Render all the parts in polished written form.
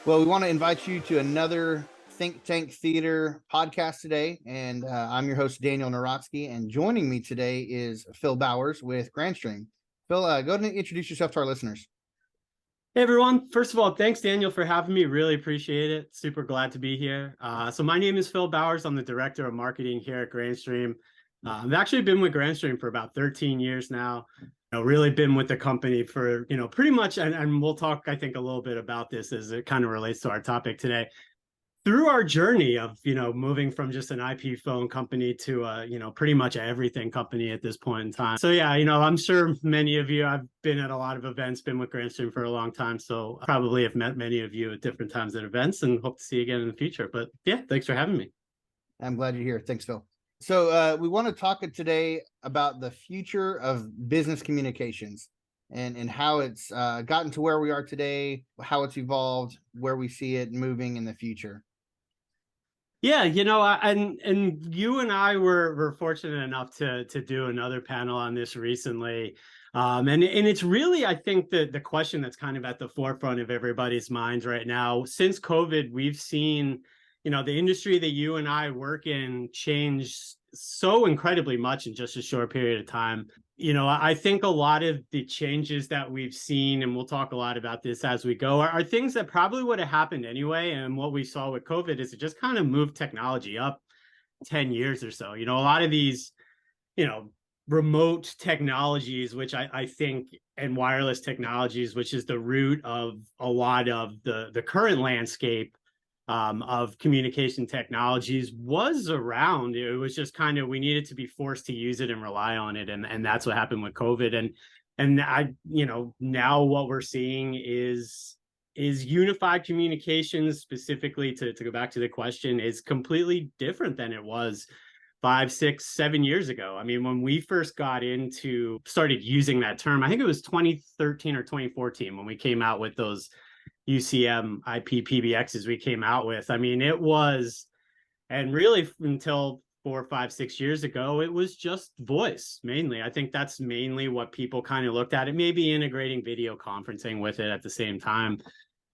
Well, we want to invite you to another Think Tank Theater podcast today. And I'm your host, Daniel Narotsky. And joining me today is Phil Bowers with Grandstream. Phil, go ahead and introduce yourself to our listeners. Hey everyone. First of all, thanks Daniel for having me. Really appreciate it. Super glad to be here. So my name is Phil Bowers. I'm the director of marketing here at Grandstream. I've actually been with Grandstream for about 13 years now. Really been with the company for, pretty much, and we'll talk, I think, a little bit about this as it kind of relates to our topic today. Through our journey of, moving from just an IP phone company to pretty much everything company at this point in time. So yeah, I'm sure many of you, I've been at a lot of events, been with Grandstream for a long time. So probably have met many of you at different times at events and hope to see you again in the future. But yeah, thanks for having me. I'm glad you're here. Thanks, Phil. So we want to talk today about the future of business communications and how it's gotten to where we are today, how it's evolved, where we see it moving in the future. Yeah, and you and I were fortunate enough to do another panel on this recently. And it's really, I think, the question that's kind of at the forefront of everybody's minds right now. Since COVID, we've seen, the industry that you and I work in change so incredibly much in just a short period of time. I think a lot of the changes that we've seen, and we'll talk a lot about this as we go, are things that probably would have happened anyway. And what we saw with COVID is it just kind of moved technology up 10 years or so. A lot of these, remote technologies, which I think, and wireless technologies, which is the root of a lot of the current landscape of communication technologies, was around. It was just kind of, we needed to be forced to use it and rely on it. And that's what happened with COVID. And I, now what we're seeing is unified communications, specifically to go back to the question, is completely different than it was 5, 6, 7 years ago. I mean, when we first started using that term, I think it was 2013 or 2014 when we came out with those UCM IP PBXs we came out with. I mean, it was, and really until 4, 5, 6 years ago, it was just voice mainly. I think that's mainly what people kind of looked at. It may be integrating video conferencing with it at the same time.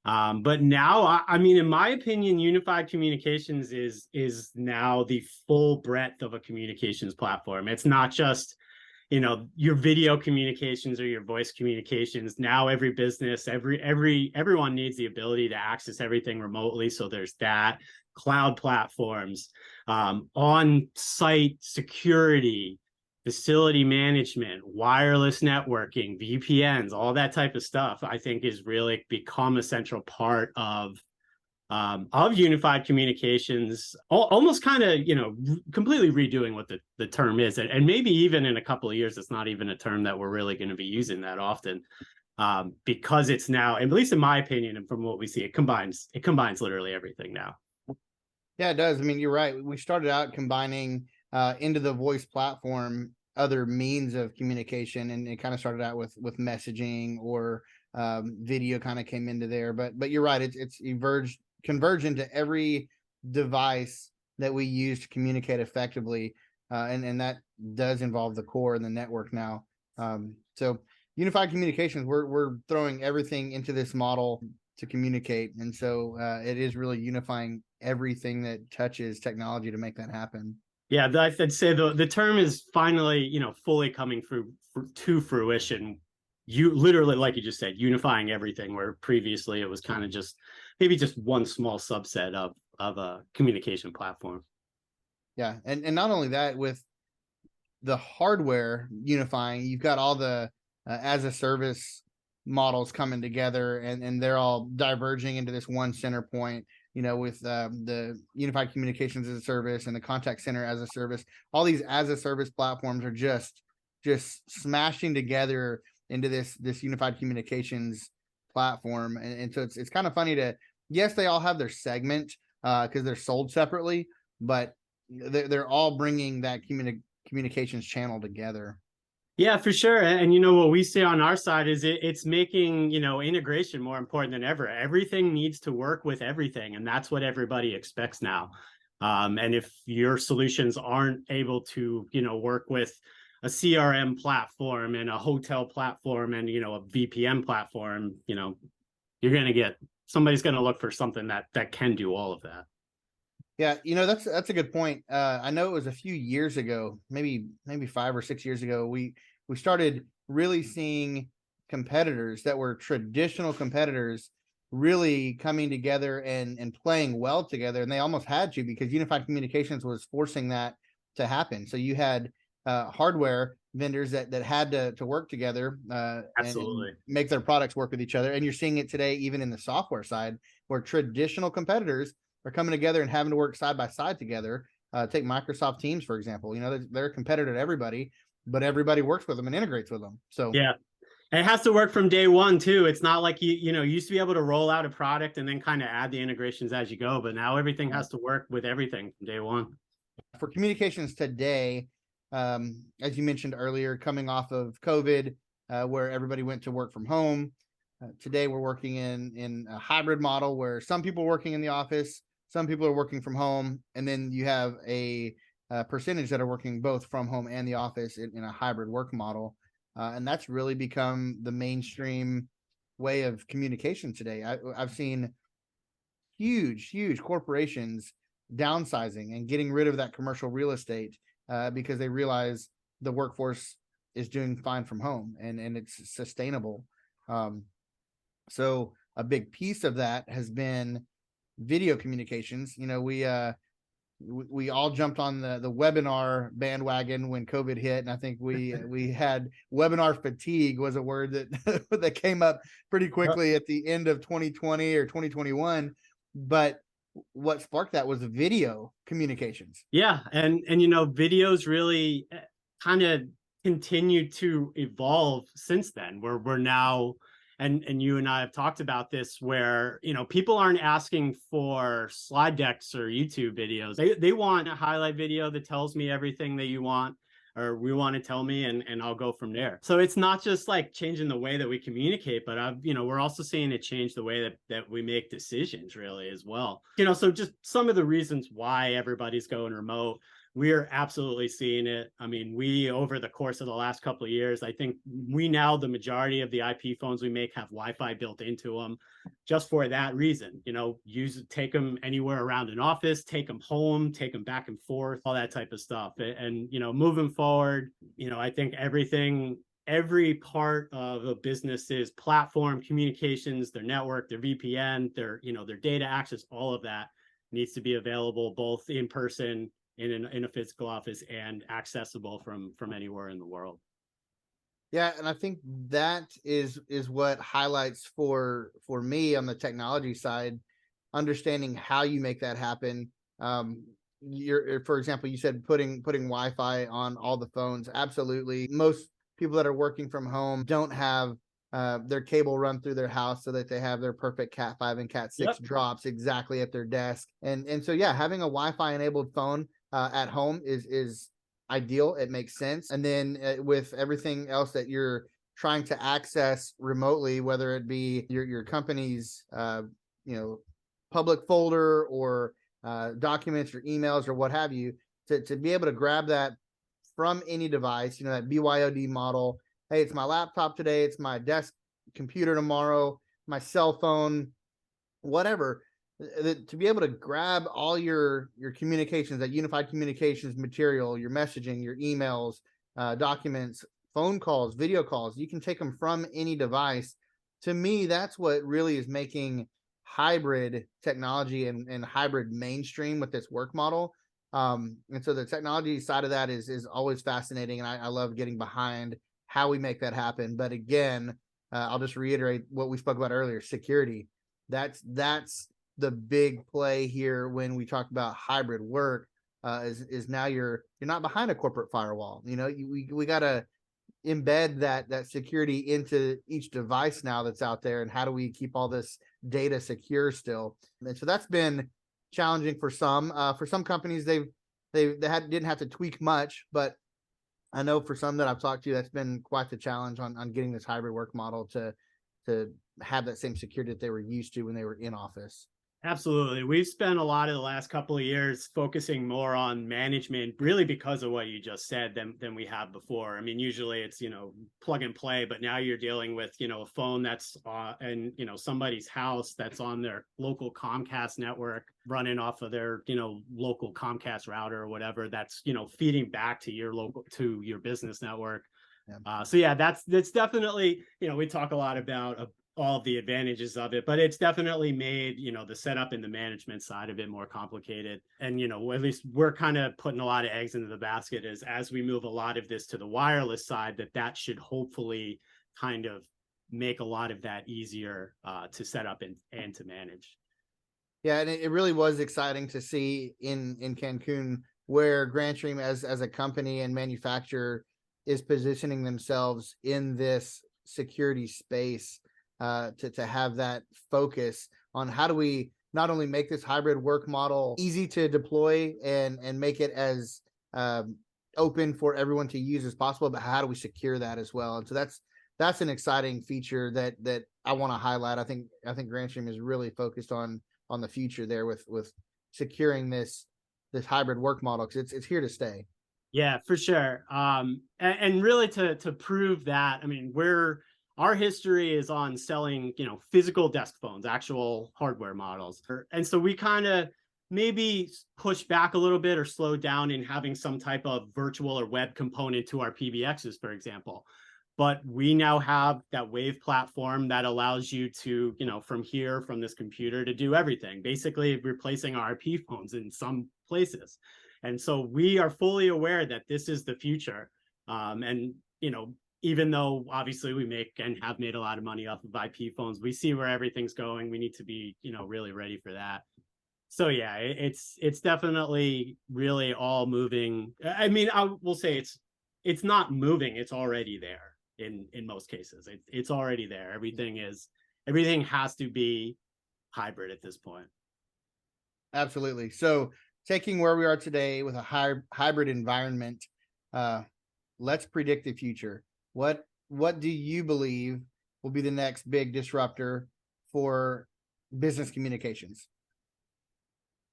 But now, I mean, in my opinion, unified communications is now the full breadth of a communications platform. It's not just your video communications or your voice communications. Now every business, everyone needs the ability to access everything remotely. So there's that, cloud platforms, on-site security, facility management, wireless networking, VPNs, all that type of stuff, I think is really become a central part of unified communications, almost kind of, completely redoing what the term is. And maybe even in a couple of years, it's not even a term that we're really going to be using that often, because it's now, at least in my opinion, and from what we see, it combines literally everything now. Yeah, it does. I mean, you're right. We started out combining into the voice platform other means of communication, and it kind of started out with messaging, or video kind of came into there. But you're right. It's converged into every device that we use to communicate effectively, and that does involve the core and the network now. So unified communications, we're throwing everything into this model to communicate, and so it is really unifying everything that touches technology to make that happen. Yeah, I'd say the term is finally, fully coming to fruition. You literally, like you just said, unifying everything, where previously it was kind of just maybe just one small subset of a communication platform. Yeah, and not only that, with the hardware unifying, you've got all the as a service models coming together, and they're all diverging into this one center point. With the unified communications as a service and the contact center as a service, all these as a service platforms are just smashing together into this unified communications platform. And so it's kind of funny yes, they all have their segment because they're sold separately, but they're all bringing that communications channel together. Yeah, for sure. And what we see on our side is it's making, integration more important than ever. Everything needs to work with everything, and that's what everybody expects now. And if your solutions aren't able to, work with a CRM platform and a hotel platform and, a VPN platform, you're going to get somebody's going to look for something that can do all of that. Yeah, that's a good point. I know it was a few years ago, maybe 5 or 6 years ago, we started really seeing competitors that were traditional competitors really coming together and playing well together, and they almost had to, because unified communications was forcing that to happen. So you had hardware vendors that had to work together and Absolutely. make their products work with each other. And you're seeing it today even in the software side, where traditional competitors are coming together and having to work side by side together. Take Microsoft Teams, for example. They're a competitor to everybody, but everybody works with them and integrates with them. So Yeah. It has to work from day one too. It's not like you used to be able to roll out a product and then kind of add the integrations as you go, but now everything has to work with everything from day one. for communications today, as you mentioned earlier, coming off of COVID, where everybody went to work from home, today we're working in a hybrid model where some people are working in the office, some people are working from home, and then you have a percentage that are working both from home and the office in a hybrid work model. And that's really become the mainstream way of communication today. I've seen huge corporations downsizing and getting rid of that commercial real estate because they realize the workforce is doing fine from home and it's sustainable. So a big piece of that has been video communications. We all jumped on the webinar bandwagon when COVID hit, and I think we had webinar fatigue was a word that that came up pretty quickly at the end of 2020 or 2021. But what sparked that was video communications. Yeah, and videos really kind of continued to evolve since then. We're now, and you and I have talked about this, where people aren't asking for slide decks or YouTube videos. They want a highlight video that tells me everything that you want or we want to tell me, and I'll go from there. So it's not just like changing the way that we communicate, but we're also seeing it change the way that we make decisions really as well. So just some of the reasons why everybody's going remote. We're absolutely seeing it. I mean, over the course of the last couple of years, I think the majority of the IP phones we make have Wi-Fi built into them just for that reason. Take them anywhere around an office, take them home, take them back and forth, all that type of stuff. And moving forward, I think every part of a business's platform, communications, their network, their VPN, their data access, all of that needs to be available both in person, in a physical office, and accessible from anywhere in the world. Yeah, and I think that is what highlights for me on the technology side, understanding how you make that happen. For example, you said putting Wi-Fi on all the phones. Absolutely. Most people that are working from home don't have their cable run through their house so that they have their perfect Cat 5 and Cat 6 drops exactly at their desk. And so, yeah, having a Wi-Fi enabled phone at home is ideal. It makes sense. And then with everything else that you're trying to access remotely, whether it be your company's public folder or documents or emails or what have you, to be able to grab that from any device, that BYOD model. Hey, it's my laptop today, it's my desk computer tomorrow, my cell phone, whatever. To be able to grab all your communications, that unified communications material, your messaging, your emails, documents, phone calls, video calls, you can take them from any device. To me, that's what really is making hybrid technology and hybrid mainstream with this work model. And so the technology side of that is always fascinating, and I love getting behind how we make that happen. But again, I'll just reiterate what we spoke about earlier: security. That's the big play here when we talk about hybrid work. Is now you're not behind a corporate firewall. We got to embed that security into each device now that's out there, and how do we keep all this data secure still? And so that's been challenging for some. For some companies, they didn't have to tweak much, but I know for some that I've talked to, that's been quite the challenge on getting this hybrid work model to have that same security that they were used to when they were in office. Absolutely. We've spent a lot of the last couple of years focusing more on management, really because of what you just said than we have before. I mean, usually it's, plug and play, but now you're dealing with, a phone that's in, somebody's house that's on their local Comcast network, running off of their, local Comcast router or whatever that's, feeding back to your business network. Yeah. So yeah, that's definitely, we talk a lot about all of the advantages of it, but it's definitely made, the setup and the management side a bit more complicated. And, at least we're kind of putting a lot of eggs into the basket as we move a lot of this to the wireless side, that should hopefully kind of make a lot of that easier to set up and to manage. Yeah, and it really was exciting to see in Cancun where Grandstream as a company and manufacturer is positioning themselves in this security space, to have that focus on how do we not only make this hybrid work model easy to deploy and make it as open for everyone to use as possible, but how do we secure that as well? And so that's an exciting feature that I want to highlight. I think Grandstream is really focused on the future there with securing this hybrid work model, because it's here to stay. Yeah, for sure. And really to prove that, I mean, our history is on selling, physical desk phones, actual hardware models. And so we kind of maybe push back a little bit or slow down in having some type of virtual or web component to our PBXs, for example. But we now have that Wave platform that allows you to, from this computer to do everything, basically replacing our IP phones in some places. And so we are fully aware that this is the future. And, even though obviously we make and have made a lot of money off of IP phones, we see where everything's going. We need to be, really ready for that. So yeah, it's definitely really all moving. I mean, I will say it's not moving. It's already there in most cases. It's already there. Everything has to be hybrid at this point. Absolutely. So taking where we are today with a hybrid environment, let's predict the future. What do you believe will be the next big disruptor for business communications?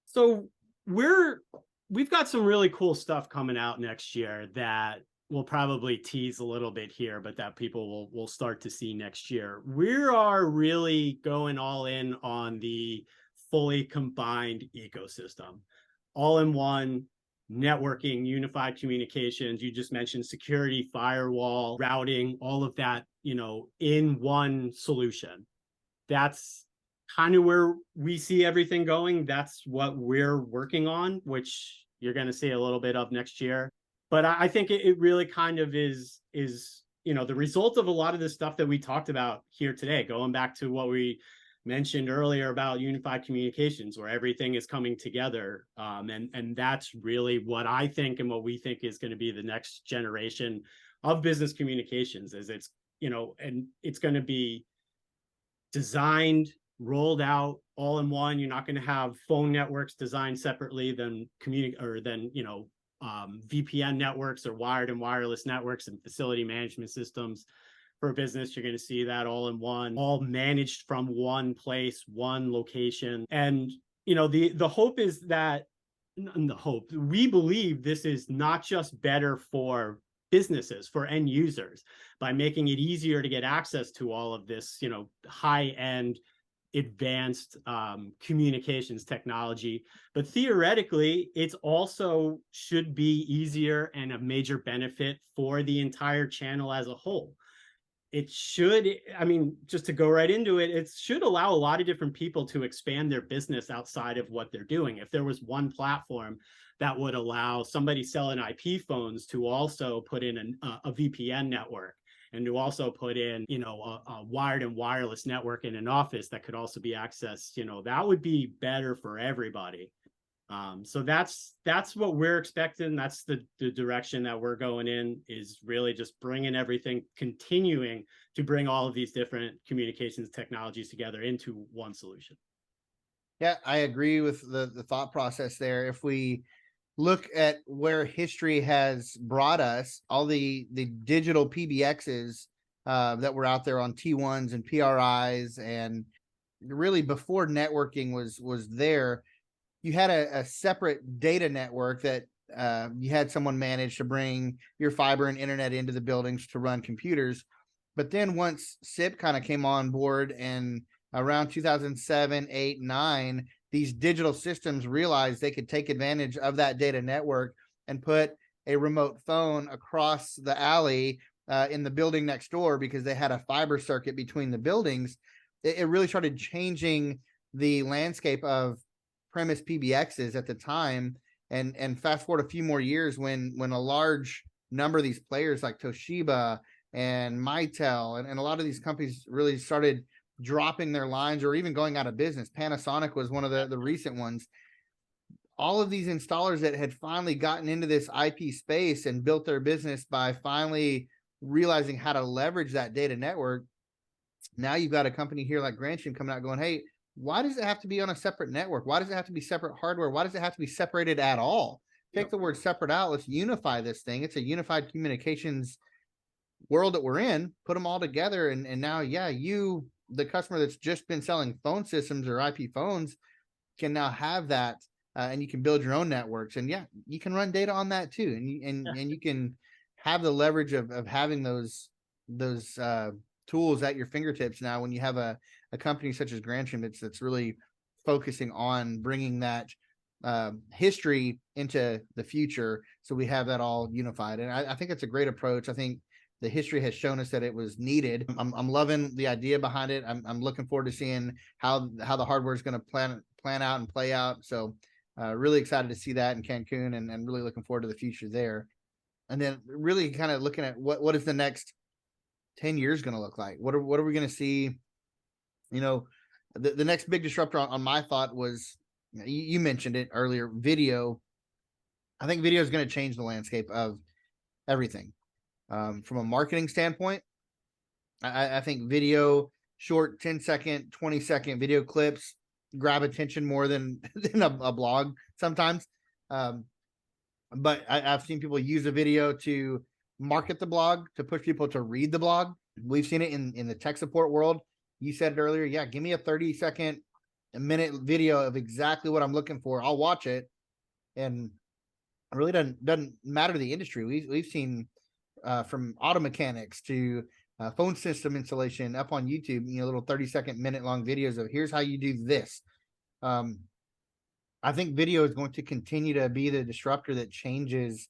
So we've got some really cool stuff coming out next year that we'll probably tease a little bit here, but that people will start to see next year. We are really going all in on the fully combined ecosystem, all in one, networking, unified communications. You just mentioned security, firewall, routing, all of that, in one solution. That's kind of where we see everything going. That's what we're working on, which you're going to see a little bit of next year. But I think it really kind of is the result of a lot of the stuff that we talked about here today, going back to what we mentioned earlier about unified communications, where everything is coming together. And that's really what I think and what we think is going to be the next generation of business communications, is and it's going to be designed, rolled out all in one. You're not going to have phone networks designed separately than VPN networks or wired and wireless networks and facility management systems. For a business, you're going to see that all in one, all managed from one place, one location. And the hope is that we believe this is not just better for businesses, for end users, by making it easier to get access to all of this, high-end advanced communications technology, but theoretically it's also should be easier and a major benefit for the entire channel as a whole. It should, I mean, just to go right into it, it should allow a lot of different people to expand their business outside of what they're doing. If there was one platform that would allow somebody selling IP phones to also put in a VPN network, and to also put in, a wired and wireless network in an office that could also be accessed, that would be better for everybody. So that's what we're expecting. That's the direction that we're going in, is really just bringing everything, continuing to bring all of these different communications technologies together into one solution. Yeah, I agree with the thought process there. If we look at where history has brought us, all the digital PBXs that were out there on T1s and PRIs and really before networking was there, you had a separate data network that you had someone manage to bring your fiber and internet into the buildings to run computers. But then once SIP kind of came on board, and around 2007, 8, 9, these digital systems realized they could take advantage of that data network and put a remote phone across the alley in the building next door because they had a fiber circuit between the buildings. It really started changing the landscape of premise PBXs at the time. And fast forward a few more years, when a large number of these players like Toshiba and Mitel and a lot of these companies really started dropping their lines or even going out of business. Panasonic was one of the recent ones. All of these installers that had finally gotten into this IP space and built their business by finally realizing how to leverage that data network. Now you've got a company here like Grandstream coming out going, hey, why does it have to be on a separate network? Why does it have to be separate hardware? Why does it have to be separated at all? Take the word separate out. Let's unify this thing. It's a unified communications world that we're in. Put them all together. And now, yeah, you, the customer that's just been selling phone systems or IP phones, can now have that, and you can build your own networks. And yeah, you can run data on that too. And you can have the leverage of having those tools at your fingertips now when you have a company such as Grandstream that's really focusing on bringing that history into the future. So we have that all unified. And I think it's a great approach. I think the history has shown us that it was needed. I'm loving the idea behind it. I'm looking forward to seeing how the hardware is going to plan out and play out. So really excited to see that in Cancun, and really looking forward to the future there. And then really kind of looking at what is the next 10 years going to look like? What are we going to see? You know, the next big disruptor on my thought was, you mentioned it earlier, video. I think video is going to change the landscape of everything. From a marketing standpoint, I think video, short 10-second, 20-second video clips grab attention more than a blog sometimes. But I've seen people use a video to market the blog, to push people to read the blog. We've seen it in the tech support world. You said it earlier. Yeah, give me a 30-second, a minute video of exactly what I'm looking for. I'll watch it. And it really doesn't matter to the industry. We've seen from auto mechanics to phone system installation up on YouTube, little 30-second, minute-long videos of here's how you do this. I think video is going to continue to be the disruptor that changes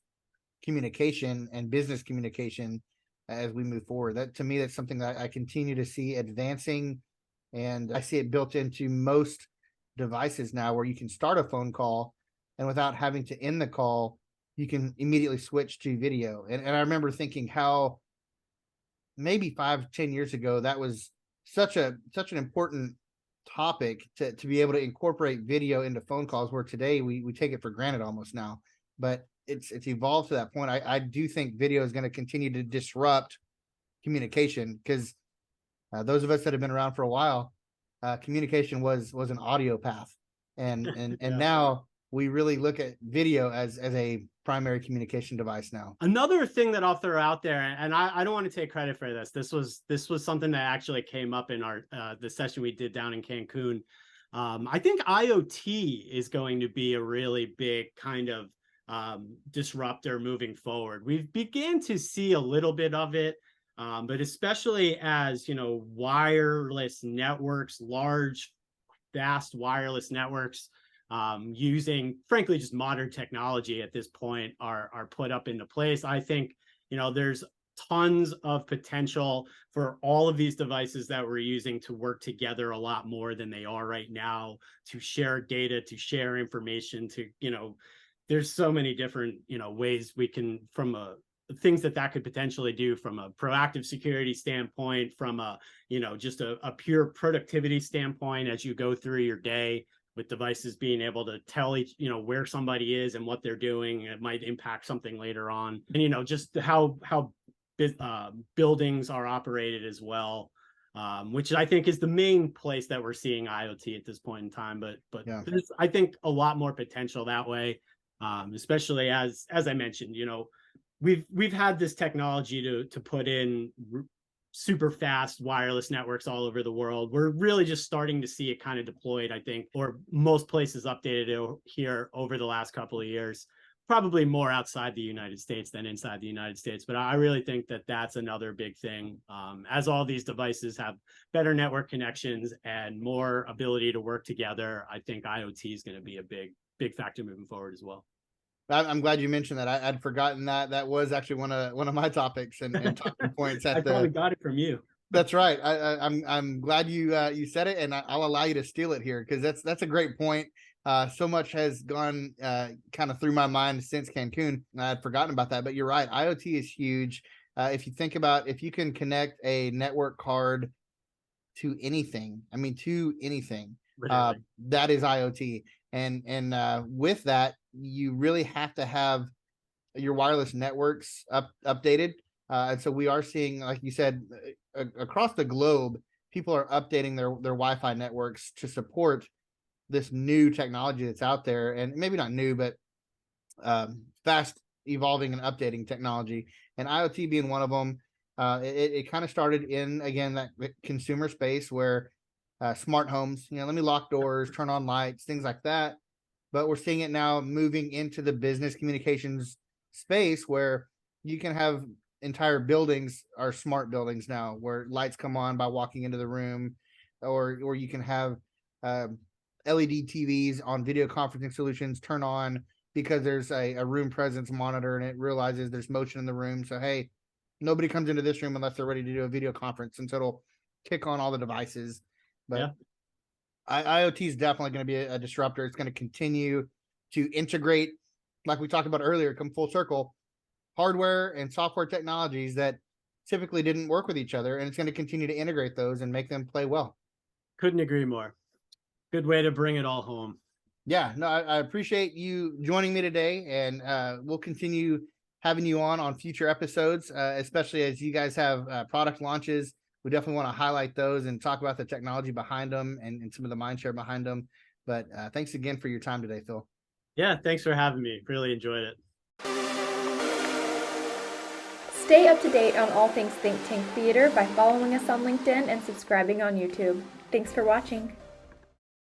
communication and business communication as we move forward. That, to me, that's something that I continue to see advancing, and I see it built into most devices now, where you can start a phone call and without having to end the call, you can immediately switch to video. And I remember thinking how maybe 5-10 years ago, that was such an important topic to be able to incorporate video into phone calls, where today we take it for granted almost now. But it's evolved to that point. I do think video is going to continue to disrupt communication, because those of us that have been around for a while, communication was an audio path, and Yeah. now we really look at video as a primary communication device now. Another thing that I'll throw out there, and I don't want to take credit for this. This was something that actually came up in our the session we did down in Cancun. I think IoT is going to be a really big kind of disruptor moving forward. We've began to see a little bit of it, but especially as wireless networks, large, vast wireless networks, using, frankly, just modern technology at this point are put up into place. I think there's tons of potential for all of these devices that we're using to work together a lot more than they are right now, to share data, to share information, to there's so many different ways we can, from things that could potentially do from a proactive security standpoint, from a just a pure productivity standpoint as you go through your day, with devices being able to tell where somebody is and what they're doing. It might impact something later on, and just how buildings are operated as well, which I think is the main place that we're seeing IoT at this point in time. But yeah, there's, I think, a lot more potential that way, especially as I mentioned, we've had this technology to put in super fast wireless networks all over the world. We're really just starting to see it kind of deployed, I think, or most places updated here over the last couple of years. Probably more outside the United States than inside the United States. But I really think that that's another big thing. As all these devices have better network connections and more ability to work together, I think IoT is going to be a big factor moving forward as well. I'm glad you mentioned that. I'd forgotten that was actually one of my topics and talking points I probably got it from you. That's right. I'm glad you said it, and I'll allow you to steal it here because that's a great point. So much has gone kind of through my mind since Cancun. I had forgotten about that, but you're right. IoT is huge. If you think about if you can connect a network card to anything, I mean to anything, that is IoT. And with that, you really have to have your wireless networks updated. And so we are seeing, like you said, across the globe, people are updating their Wi-Fi networks to support this new technology that's out there, and maybe not new, but fast evolving and updating technology. And IoT being one of them. It kind of started in, again, that consumer space where smart homes, let me lock doors, turn on lights, things like that. But we're seeing it now moving into the business communications space where you can have entire buildings are smart buildings now, where lights come on by walking into the room, or you can have LED TVs on video conferencing solutions turn on because there's a room presence monitor and it realizes there's motion in the room. So, hey, nobody comes into this room unless they're ready to do a video conference. And so it'll kick on all the devices. But IoT is definitely going to be a disruptor. It's going to continue to integrate, like we talked about earlier, come full circle, hardware and software technologies that typically didn't work with each other. And it's going to continue to integrate those and make them play well. Couldn't agree more. Good way to bring it all home. Yeah, no, I appreciate you joining me today, and we'll continue having you on future episodes, especially as you guys have product launches. We definitely want to highlight those and talk about the technology behind them and some of the mind share behind them. But thanks again for your time today, Phil. Yeah, thanks for having me. Really enjoyed it. Stay up to date on all things Think Tank Theater by following us on LinkedIn and subscribing on YouTube. Thanks for watching.